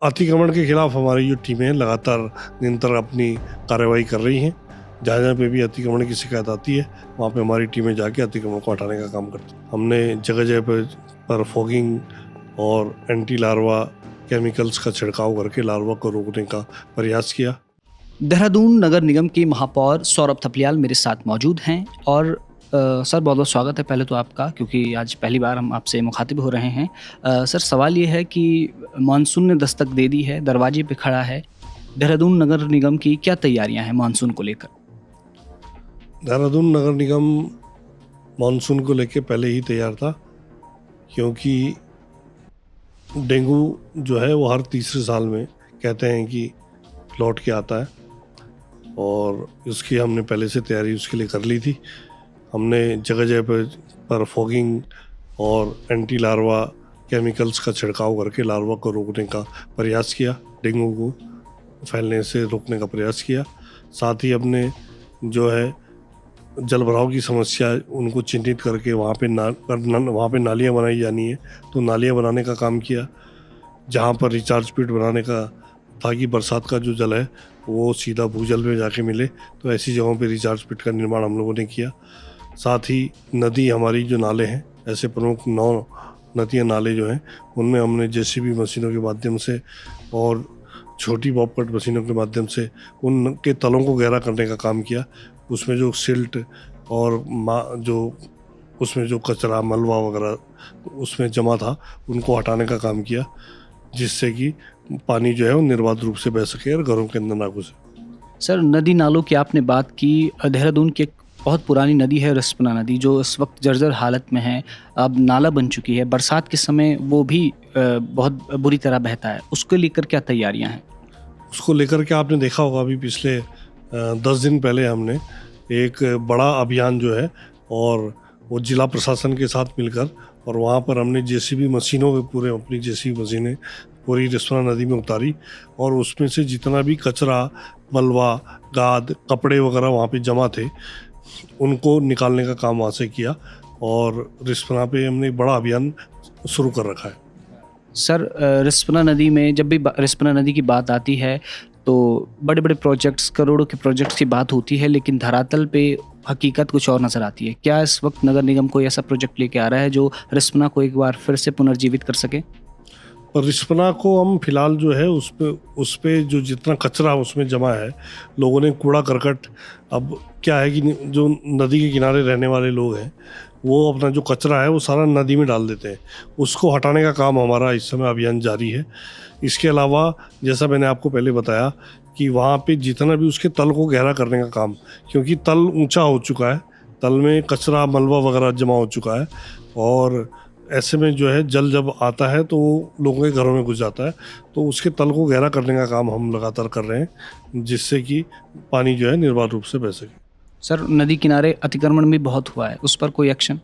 अतिक्रमण के खिलाफ हमारी जो टीमें लगातार निरंतर अपनी कार्रवाई कर रही हैं। जहाँ-जहाँ पे भी अतिक्रमण की शिकायत आती है, वहाँ पे हमारी टीमें जाके अतिक्रमण को हटाने का काम करती हैं। हमने जगह-जगह पर फॉगिंग और एंटी लार्वा केमिकल्स का छिड़काव करके लार्वा को रोकने का प्रयास किया। देहरादून नगर निगम के महापौर सौरभ थपलियाल मेरे साथ मौजूद हैं और सर बहुत-बहुत स्वागत है पहले तो आपका, क्योंकि आज पहली बार हम आपसे मुखातिब हो रहे हैं। सर सवाल ये है कि मानसून ने दस्तक दे दी है, दरवाजे पे खड़ा है। देहरादून नगर निगम की क्या तैयारियां हैं मानसून को लेकर? देहरादून नगर निगम मानसून को लेके पहले ही तैयार था, क्योंकि डेंगू जो है वो हर तीसरे साल में कहते हैं कि लौट के आता है, और उसकी हमने पहले से तैयारी उसके लिए कर ली थी। हमने जगह-जगह पर फॉगिंग और एंटी लार्वा केमिकल्स का छिड़काव करके लार्वा को रोकने का प्रयास किया, डेंगू को फैलने से रोकने का प्रयास किया। साथ ही हमने जो है जल भराव की समस्या उनको चिन्हित करके वहाँ पे नालियाँ बनाई जानी है, तो नालियाँ बनाने का काम किया। जहाँ पर रिचार्ज पिट बनाने का, ताकि बरसात का जो जल है वो सीधा भूजल में जाके मिले, तो ऐसी जगहों पे रिचार्ज पिट का निर्माण हम लोगों ने किया। साथ ही नदी, हमारी जो नाले हैं, ऐसे प्रमुख 9 नदियाँ नाले जो हैं, उनमें हमने जेसीबी मशीनों के माध्यम से और छोटी बॉबकट मशीनों के माध्यम से उनके तलों को गहरा करने का काम किया। उसमें जो सिल्ट और जो उसमें जो कचरा मलबा वगैरह उसमें जमा था, उनको हटाने का काम किया, जिससे कि पानी जो है वो निर्बाध रूप से बह सके और घरों के अंदर ना घुसे। सर नदी नालों की आपने बात की। देहरादून की एक बहुत पुरानी नदी है रिस्पना नदी, जो इस वक्त जर्जर हालत में है, अब नाला बन चुकी है। बरसात के समय वो भी बहुत बुरी तरह बहता है। उसको लेकर क्या तैयारियां हैं? उसको लेकर के आपने देखा होगा, अभी पिछले 10 दिन पहले हमने एक बड़ा अभियान जो है, और वो जिला प्रशासन के साथ मिलकर, और वहाँ पर हमने जेसीबी मशीनों में पूरे अपनी जेसीबी मशीनें पूरी रिस्पना नदी में उतारी, और उसमें से जितना भी कचरा, मलबा, गाद, कपड़े वगैरह वहाँ पे जमा थे, उनको निकालने का काम वहाँ से किया, और रिस्पना पे हमने एक बड़ा अभियान शुरू कर रखा है। सर रिस्पना नदी में जब भी रिस्पना नदी की बात आती है तो बड़े बड़े प्रोजेक्ट्स, करोड़ों के प्रोजेक्ट्स की बात होती है, लेकिन धरातल पे हकीकत कुछ और नज़र आती है। क्या इस वक्त नगर निगम कोई ऐसा प्रोजेक्ट लेके आ रहा है जो रिस्पना को एक बार फिर से पुनर्जीवित कर सके? और रिस्पना को हम फिलहाल जो है उस पे जो जितना कचरा उसमें जमा है, लोगों ने कूड़ा करकट, अब क्या है कि जो नदी के किनारे रहने वाले लोग हैं, वो अपना जो कचरा है वो सारा नदी में डाल देते हैं। उसको हटाने का काम हमारा इस समय अभियान जारी है। इसके अलावा जैसा मैंने आपको पहले बताया कि वहाँ पे जितना भी उसके तल को गहरा करने का काम, क्योंकि तल ऊंचा हो चुका है, तल में कचरा मलबा वगैरह जमा हो चुका है, और ऐसे में जो है जल जब आता है तो वो लोगों के घरों में घुस जाता है, तो उसके तल को गहरा करने का काम हम लगातार कर रहे हैं, जिससे कि पानी जो है निर्बाध रूप से बह सके। सर नदी किनारे अतिक्रमण भी बहुत हुआ है, उस पर कोई एक्शन?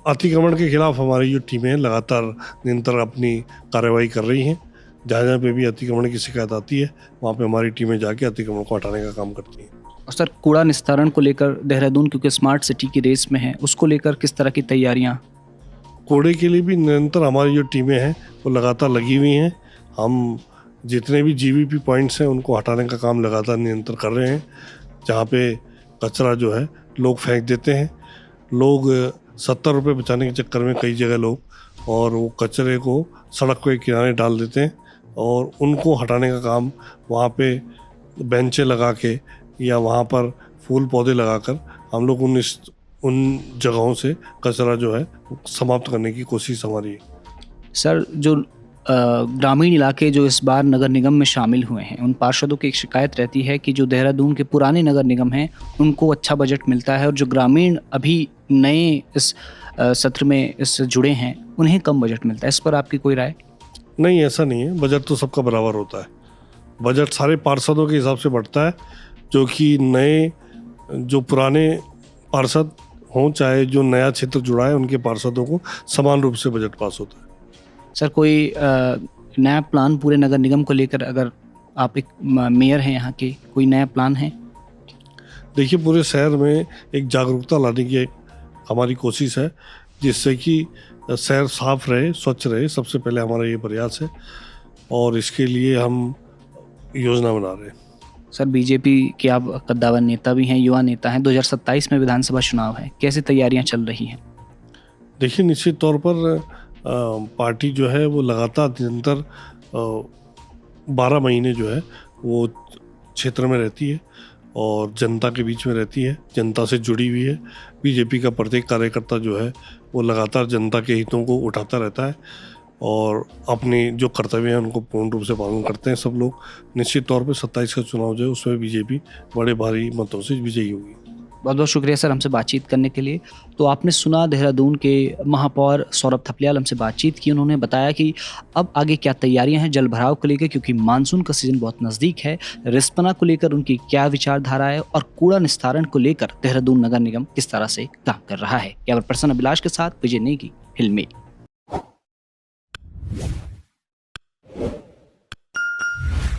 अतिक्रमण के खिलाफ हमारी जो टीमें लगातार निरंतर अपनी कार्रवाई कर रही हैं। जहाँ-जहाँ पे भी अतिक्रमण की शिकायत आती है, वहाँ पे हमारी टीमें जाके अतिक्रमण को हटाने का काम करती हैं। और सर कूड़ा निस्तारण को लेकर देहरादून क्योंकि स्मार्ट सिटी की रेस में है, उसको लेकर किस तरह की तैयारियाँ? कूड़े के लिए भी निरंतर हमारी जो टीमें हैं वो लगातार लगी हुई हैं। हम जितने भी जीवीपी पॉइंट्स हैं उनको हटाने का काम लगातार निरंतर कर रहे हैं। जहाँ पे कचरा जो है लोग फेंक देते हैं, लोग 70 रुपये बचाने के चक्कर में कई जगह लोग, और वो कचरे को सड़क के किनारे डाल देते हैं, और उनको हटाने का काम वहाँ पे बेंचें लगा के या वहाँ पर फूल पौधे लगाकर हम लोग उन जगहों से कचरा जो है समाप्त करने की कोशिश हमारी है। सर जो ग्रामीण इलाके जो इस बार नगर निगम में शामिल हुए हैं, उन पार्षदों की एक शिकायत रहती है कि जो देहरादून के पुराने नगर निगम हैं उनको अच्छा बजट मिलता है, और जो ग्रामीण अभी नए इस सत्र में इससे जुड़े हैं उन्हें कम बजट मिलता है। इस पर आपकी कोई राय? नहीं, ऐसा नहीं है, बजट तो सबका बराबर होता है। बजट सारे पार्षदों के हिसाब से बढ़ता है, जो कि नए जो पुराने पार्षद हों, चाहे जो नया क्षेत्र जुड़ा है, उनके पार्षदों को समान रूप से बजट पास होता है। सर कोई नया प्लान पूरे नगर निगम को लेकर, अगर आप एक मेयर हैं यहाँ के, कोई नया प्लान है? देखिए, पूरे शहर में एक जागरूकता लाने की एक हमारी कोशिश है, जिससे कि शहर साफ रहे, स्वच्छ रहे। सबसे पहले हमारा ये प्रयास है। और इसके लिए हम योजना बना रहे हैं। सर बीजेपी के आप कद्दावर नेता भी हैं, युवा नेता हैं, 2027 में विधानसभा चुनाव है, कैसी तैयारियां चल रही हैं? देखिए, निश्चित तौर पर पार्टी जो है वो लगातार निरंतर 12 महीने जो है वो क्षेत्र में रहती है और जनता के बीच में रहती है, जनता से जुड़ी हुई है। बीजेपी का प्रत्येक कार्यकर्ता जो है वो लगातार जनता के हितों को उठाता रहता है और अपने जो कर्तव्य हैं उनको पूर्ण रूप से पालन करते हैं सब लोग। निश्चित तौर पे 27 का चुनाव जो है उसमें बीजेपी बड़े भारी मतों से विजयी होगी। बहुत बहुत शुक्रिया सर हमसे बातचीत करने के लिए। तो आपने सुना देहरादून के महापौर सौरभ थपलियाल हमसे बातचीत की। उन्होंने बताया कि अब आगे क्या तैयारियां हैं जल भराव को लेकर, क्योंकि मानसून का सीजन बहुत नज़दीक है। रिस्पना को लेकर उनकी क्या विचारधारा है और कूड़ा निस्तारण को लेकर देहरादून नगर निगम किस तरह से काम कर रहा है। कैमरा पर्सन अभिलाष के साथ विजय नेगी, हिलमेल।